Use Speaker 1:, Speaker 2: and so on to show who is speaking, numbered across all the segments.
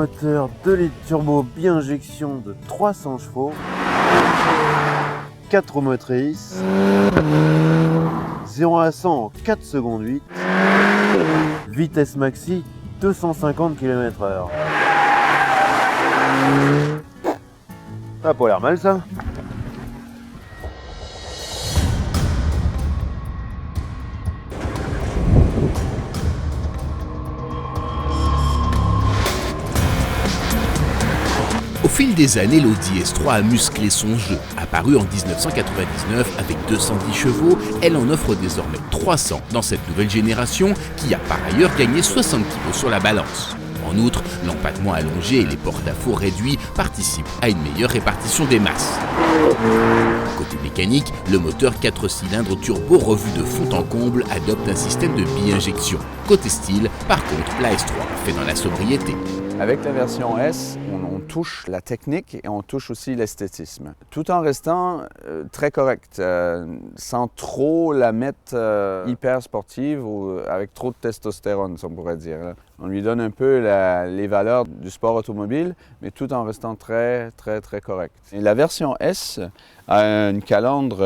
Speaker 1: moteur 2 litres turbo bi-injection de 300 chevaux, 4 roues motrices, 0 à 100 en 4 secondes 8, vitesse maxi 250 km/h. Ça a pas l'air mal ça.
Speaker 2: Au fil des années, l'Audi S3 a musclé son jeu. Apparue en 1999 avec 210 chevaux, elle en offre désormais 300 dans cette nouvelle génération qui a par ailleurs gagné 60 kg sur la balance. En outre, l'empattement allongé et les porte-à-faux réduits participent à une meilleure répartition des masses. Côté mécanique, le moteur 4 cylindres turbo revu de fond en comble adopte un système de bi-injection. Côté style, par contre, la S3 fait dans la sobriété.
Speaker 3: Avec la version S, on touche la technique et on touche aussi l'esthétisme, tout en restant très correct, sans trop la mettre hyper sportive ou avec trop de testostérone, si on pourrait dire. On lui donne un peu les valeurs du sport automobile, mais tout en restant très correct. Et la version S a une calandre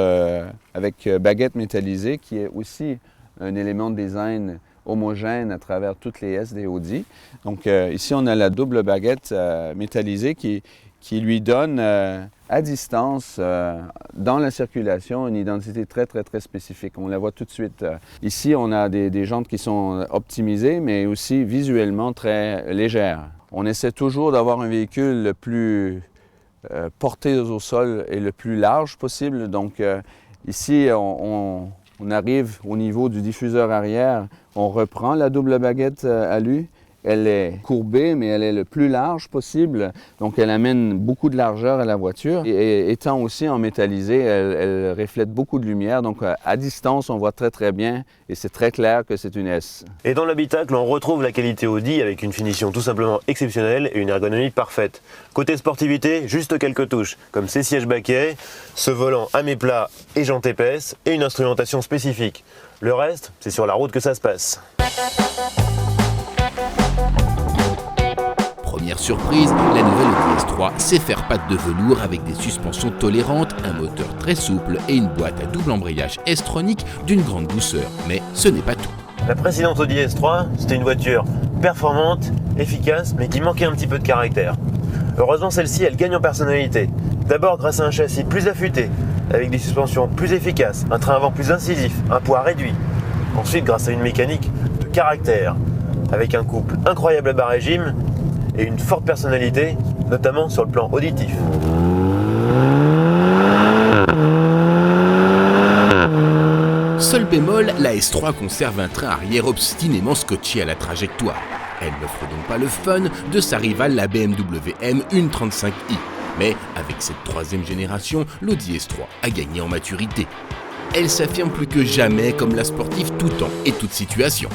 Speaker 3: avec baguette métallisée qui est aussi un élément de design homogène à travers toutes les S des Audi. Donc ici, on a la double baguette métallisée qui lui donne à distance, dans la circulation, une identité très spécifique. On la voit tout de suite. Ici, on a des jantes qui sont optimisées, mais aussi visuellement très légères. On essaie toujours d'avoir un véhicule le plus porté au sol et le plus large possible. Donc ici, on arrive au niveau du diffuseur arrière, on reprend la double baguette à lui. Elle est courbée, mais elle est le plus large possible. Donc, elle amène beaucoup de largeur à la voiture. Et étant aussi en métallisé, elle reflète beaucoup de lumière. Donc, à distance, on voit très bien et c'est très clair que c'est une S.
Speaker 1: Et dans l'habitacle, on retrouve la qualité Audi avec une finition tout simplement exceptionnelle et une ergonomie parfaite. Côté sportivité, juste quelques touches, comme ces sièges baquets, ce volant à mi-plat et jantes épaisses et une instrumentation spécifique. Le reste, c'est sur la route que ça se passe.
Speaker 2: Première surprise, la nouvelle Audi S3 sait faire patte de velours avec des suspensions tolérantes, un moteur très souple et une boîte à double embrayage S-tronique d'une grande douceur. Mais ce n'est pas tout.
Speaker 1: La précédente Audi S3, c'était une voiture performante, efficace, mais qui manquait un petit peu de caractère. Heureusement, celle-ci, elle gagne en personnalité. D'abord grâce à un châssis plus affûté, avec des suspensions plus efficaces, un train avant plus incisif, un poids réduit. Ensuite, grâce à une mécanique de caractère, avec un couple incroyable à bas régime et une forte personnalité, notamment sur le plan auditif.
Speaker 2: Seul bémol, la S3 conserve un train arrière obstinément scotché à la trajectoire. Elle n'offre donc pas le fun de sa rivale la BMW M135i. Mais avec cette troisième génération, l'Audi S3 a gagné en maturité. Elle s'affirme plus que jamais comme la sportive tout temps et toute situation.